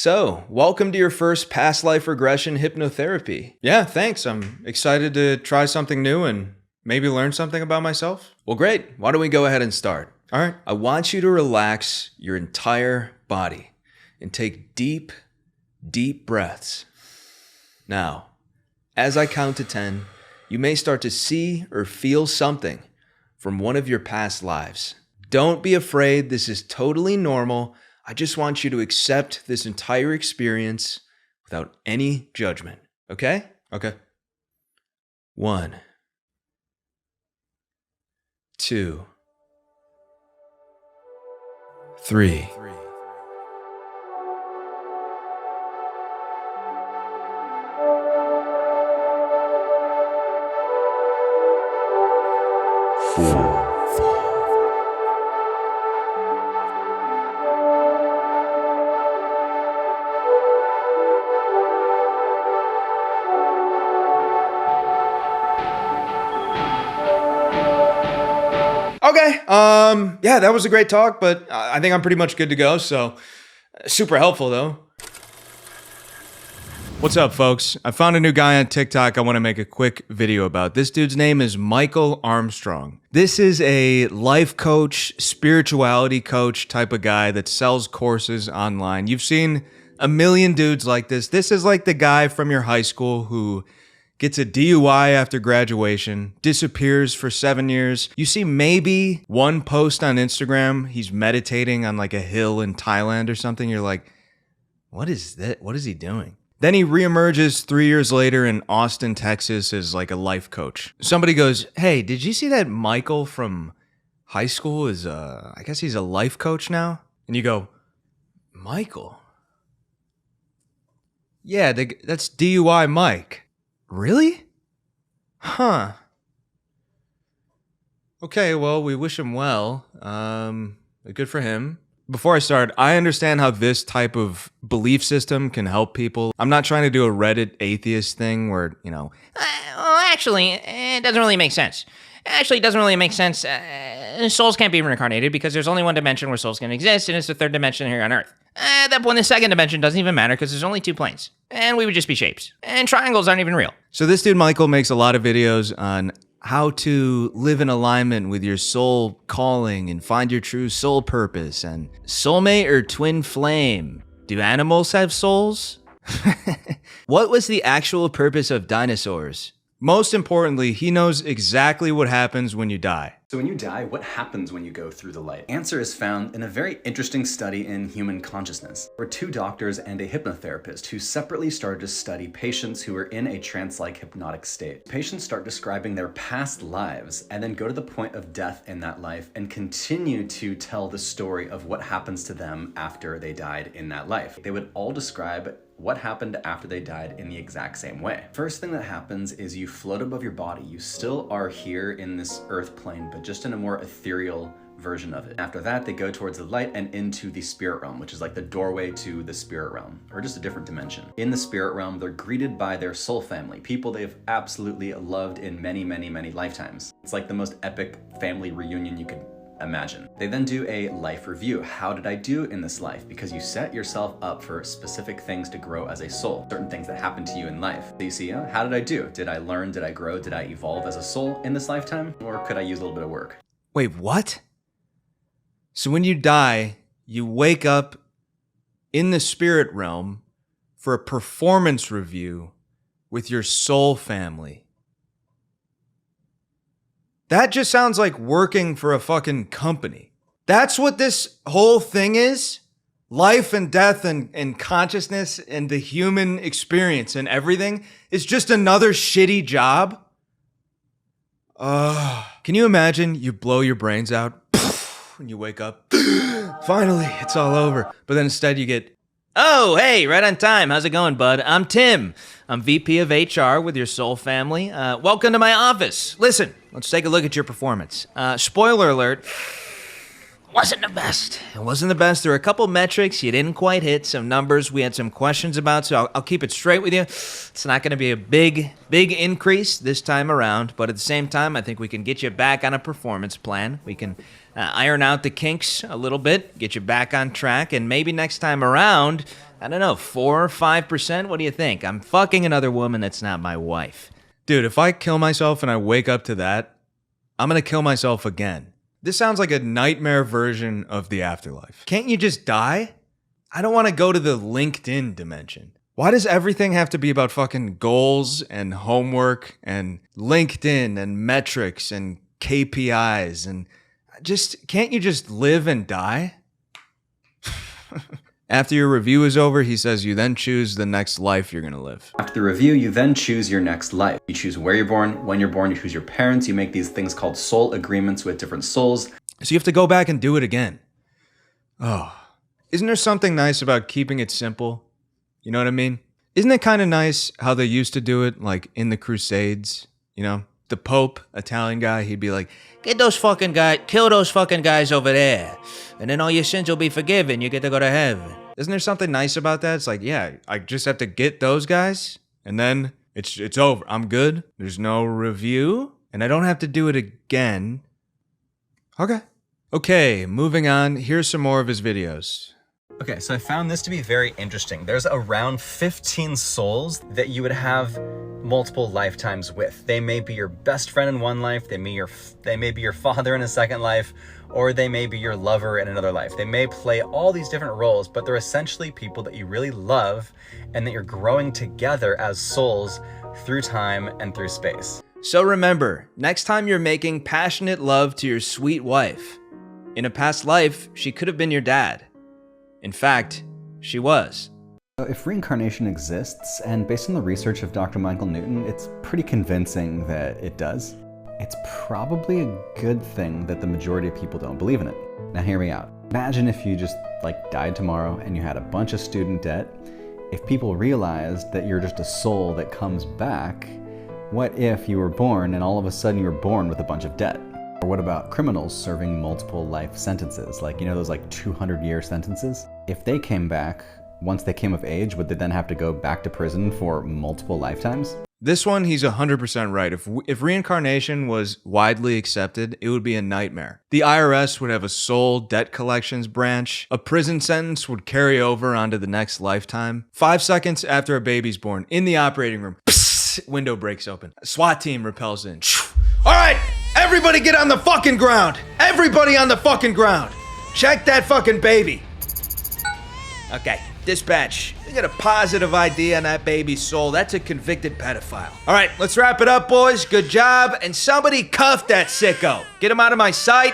So, welcome to your first past life regression hypnotherapy. Yeah, thanks. I'm excited to try something new and maybe learn something about myself. Well, great. Why don't we go ahead and start? All right. I want you to relax your entire body and take deep, deep breaths. Now, as I count to 10, you may start to see or feel something from one of your past lives. Don't be afraid. This is totally normal. I just want you to accept this entire experience without any judgment. Okay? Okay. 1, 2, 3, 4. Okay, yeah, that was a great talk, but I think I'm pretty much good to go, so super helpful though. What's up, folks? I found a new guy on TikTok I want to make a quick video about. This dude's name is Michael Armstrong. This is a life coach, spirituality coach type of guy that sells courses online. You've seen a million dudes like this. This is like the guy from your high school who gets a DUI after graduation, disappears for 7 years. You see maybe one post on Instagram, he's meditating on like a hill in Thailand or something. You're like, what is that? What is he doing? Then he reemerges 3 years later in Austin, Texas as like a life coach. Somebody goes, hey, did you see that Michael from high school is, I guess he's a life coach now? And you go, Michael? Yeah, that's DUI Mike. Really? Huh. Okay, well, we wish him well. Good for him. Before I start, I understand how this type of belief system can help people. I'm not trying to do a Reddit atheist thing where, Actually, it doesn't really make sense. It doesn't really make sense. Souls can't be reincarnated because there's only one dimension where souls can exist, and it's the third dimension here on Earth. At that point, the second dimension doesn't even matter because there's only 2 planes, and we would just be shapes. And triangles aren't even real. So this dude, Michael, makes a lot of videos on how to live in alignment with your soul calling and find your true soul purpose and soulmate or twin flame. Do animals have souls? What was the actual purpose of dinosaurs? Most importantly, he knows exactly what happens when you die. So when you die, what happens when you go through the light? Answer is found in a very interesting study in human consciousness. There were 2 doctors and a hypnotherapist who separately started to study patients who were in a trance-like hypnotic state. Patients start describing their past lives and then go to the point of death in that life and continue to tell the story of what happens to them after they died in that life. They would all describe what happened after they died in the exact same way. First thing that happens is you float above your body. You still are here in this earth plane, but just in a more ethereal version of it. After that, they go towards the light and into the spirit realm, which is like the doorway to the spirit realm, or just a different dimension. In the spirit realm, they're greeted by their soul family, people they've absolutely loved in many, many, many lifetimes. It's like the most epic family reunion you could imagine. They then do a life review. How did I do in this life? Because you set yourself up for specific things to grow as a soul, certain things that happen to you in life. So you see, how did I do? Did I learn? Did I grow? Did I evolve as a soul in this lifetime? Or could I use a little bit of work? Wait, what? So when you die, you wake up in the spirit realm for a performance review with your soul family. That just sounds like working for a fucking company. That's what this whole thing is? Life and death and consciousness and the human experience and everything is just another shitty job? Can you imagine you blow your brains out when you wake up? Finally, it's all over. But then instead you get, Oh, hey, right on time. How's it going, bud? I'm Tim. I'm VP of HR with your soul family. Welcome to my office. Listen, let's take a look at your performance. Spoiler alert, wasn't the best. It wasn't the best. There were a couple metrics you didn't quite hit, some numbers we had some questions about, so I'll keep it straight with you. It's not going to be a big increase this time around, but at the same time, I think we can get you back on a performance plan. We can iron out the kinks a little bit, get you back on track, and maybe next time around, I don't know, 4 or 5%? What do you think? I'm fucking another woman that's not my wife. Dude, if I kill myself and I wake up to that, I'm gonna kill myself again. This sounds like a nightmare version of the afterlife. Can't you just die? I don't want to go to the LinkedIn dimension. Why does everything have to be about fucking goals and homework and LinkedIn and metrics and KPIs and can't you just live and die? After your review is over, he says you then choose the next life you're gonna live. After the review, you then choose your next life. You choose where you're born, when you're born, you choose your parents, you make these things called soul agreements with different souls. So you have to go back and do it again. Oh, isn't there something nice about keeping it simple? You know what I mean? Isn't it kind of nice how they used to do it, like in the Crusades, you know? The Pope, Italian guy, he'd be like, Get those fucking guys, kill those fucking guys over there. And then all your sins will be forgiven. You get to go to heaven. isn't there something nice about that? It's like, yeah, I just have to get those guys and then it's over. I'm good. There's no review and I don't have to do it again. Okay, moving on. Here's some more of his videos. Okay, so I found this to be very interesting. There's around 15 souls that you would have multiple lifetimes with. They may be your best friend in one life, they may be your father in a second life, or they may be your lover in another life. They may play all these different roles, but they're essentially people that you really love and that you're growing together as souls through time and through space. So remember, next time you're making passionate love to your sweet wife, in a past life, she could have been your dad. In fact, she was. If reincarnation exists, and based on the research of Dr. Michael Newton, it's pretty convincing that it does. It's probably a good thing that the majority of people don't believe in it. Now hear me out. Imagine if you just died tomorrow and you had a bunch of student debt. If people realized that you're just a soul that comes back, what if you were born and all of a sudden you were born with a bunch of debt? Or what about criminals serving multiple life sentences? Like, you know, those 200-year sentences? If they came back, once they came of age, would they then have to go back to prison for multiple lifetimes? This one, he's 100% right. If reincarnation was widely accepted, it would be a nightmare. The IRS would have a soul debt collections branch. A prison sentence would carry over onto the next lifetime. 5 seconds after a baby's born, in the operating room, psst, window breaks open. A SWAT team repels in. All right, everybody get on the fucking ground. Everybody on the fucking ground. Check that fucking baby. Okay, dispatch. We got a positive ID on that baby's soul. That's a convicted pedophile. All right, let's wrap it up, boys. Good job. And somebody cuff that sicko. Get him out of my sight.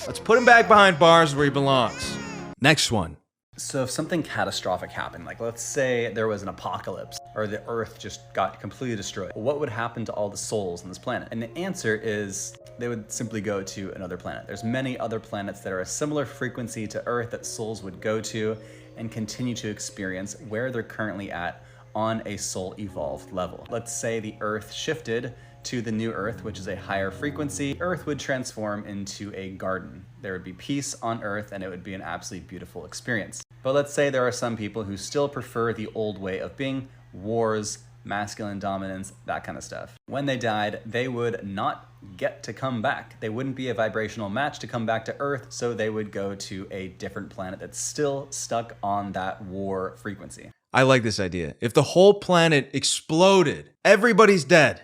Let's put him back behind bars where he belongs. Next one. So if something catastrophic happened, let's say there was an apocalypse or the Earth just got completely destroyed, what would happen to all the souls on this planet? And the answer is they would simply go to another planet. There's many other planets that are a similar frequency to Earth that souls would go to and continue to experience where they're currently at on a soul evolved level. Let's say the Earth shifted to the new Earth, which is a higher frequency. Earth would transform into a garden. There would be peace on Earth and it would be an absolutely beautiful experience. But let's say there are some people who still prefer the old way of being, wars, masculine dominance, that kind of stuff. When they died, they would not get to come back. They wouldn't be a vibrational match to come back to Earth, so they would go to a different planet that's still stuck on that war frequency. I like this idea. If the whole planet exploded, everybody's dead.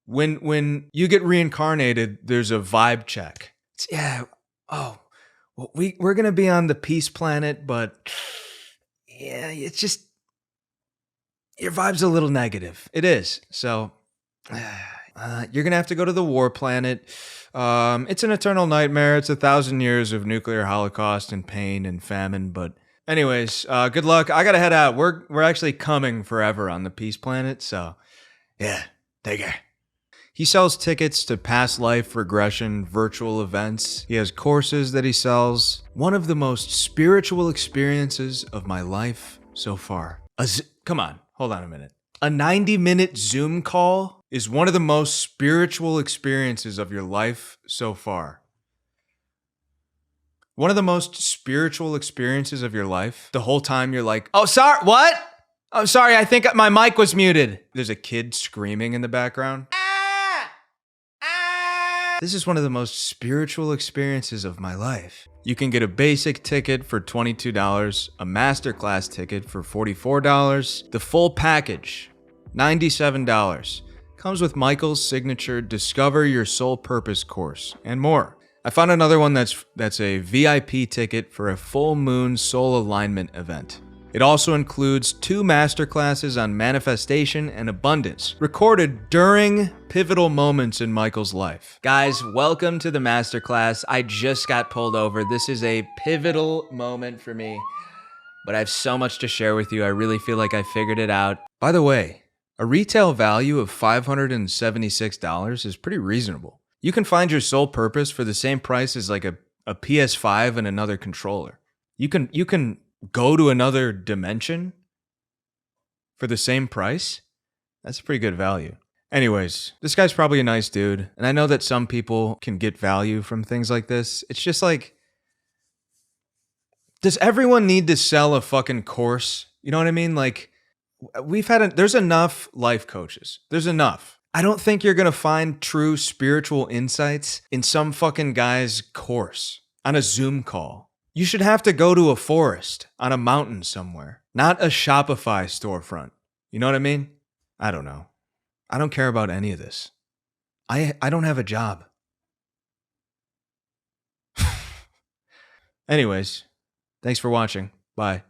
When you get reincarnated, there's a vibe check. We're gonna be on the peace planet, but yeah, it's just your vibe's a little negative. It is. So you're gonna have to go to the war planet. It's an eternal nightmare. It's 1,000 years of nuclear holocaust and pain and famine. But anyways, good luck. I gotta head out. We're actually coming forever on the peace planet. So yeah, take care. He sells tickets to past life regression virtual events. He has courses that he sells. One of the most spiritual experiences of my life so far. Come on, hold on a minute. A 90-minute Zoom call is one of the most spiritual experiences of your life so far. One of the most spiritual experiences of your life. The whole time you're like, Oh, sorry, what? I'm sorry, I think my mic was muted. there's a kid screaming in the background. This is one of the most spiritual experiences of my life. You can get a basic ticket for $22, a masterclass ticket for $44, the full package, $97. Comes with Michael's signature Discover Your Soul Purpose course and more. I found another one that's a VIP ticket for a full moon soul alignment event. It also includes 2 masterclasses on manifestation and abundance, recorded during pivotal moments in Michael's life. Guys, welcome to the masterclass. I just got pulled over. This is a pivotal moment for me, but I have so much to share with you. I really feel like I figured it out. By the way, a retail value of $576 is pretty reasonable. You can find your soul purpose for the same price as like a PS5 and another controller. You can go to another dimension for the same price? That's a pretty good value. Anyways, this guy's probably a nice dude, and I know that some people can get value from things like this. It's just like, does everyone need to sell a fucking course? You know what I mean? Like, there's enough life coaches. There's enough. I don't think you're gonna find true spiritual insights in some fucking guy's course on a Zoom call. You should have to go to a forest on a mountain somewhere, not a Shopify storefront. You know what I mean? I don't know. I don't care about any of this. I don't have a job. Anyways, thanks for watching. Bye.